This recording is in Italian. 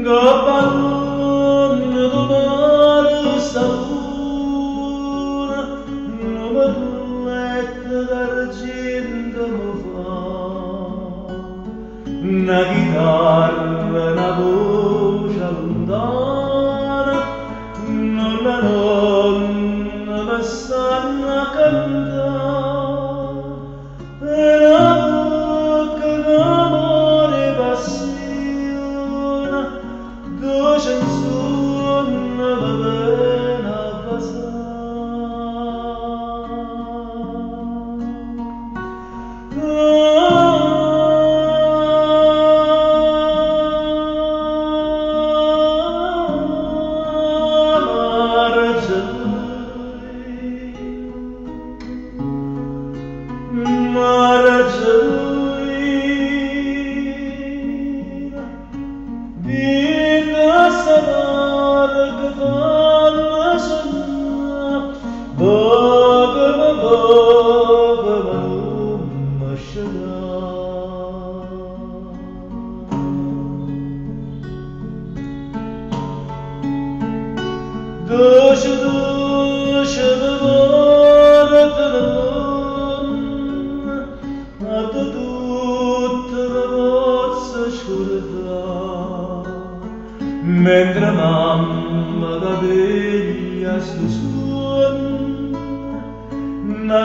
Gapan dumar sauna numet d'argento mo fa una chitarra, una voce lontana non la donna mi stanno a cantare per la bocca d'amore e passione dolce insonne va bene a Margellina, vita salarga fanno sognare, boga ma non m'asciugare. Dolce, dolce memoria della donna, a tutta la vostra scurità, mentre mamma da veglia sto suono, una